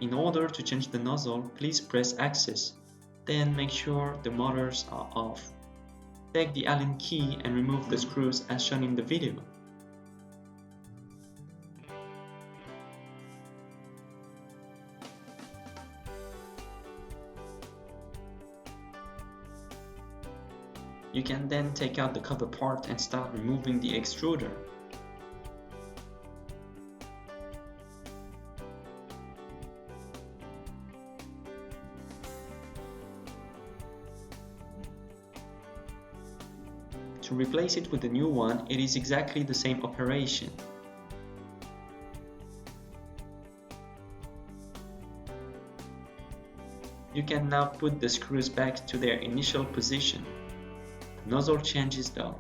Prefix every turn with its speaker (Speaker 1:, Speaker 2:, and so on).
Speaker 1: In order to change the nozzle, please press Access. Then make sure the motors are off. Take the Allen key and remove the screws as shown in the video. You can then take out the cover part and start removing the extruder. To replace it with the new one, it is exactly the same operation. You can now put the screws back to their initial position. The nozzle change is done.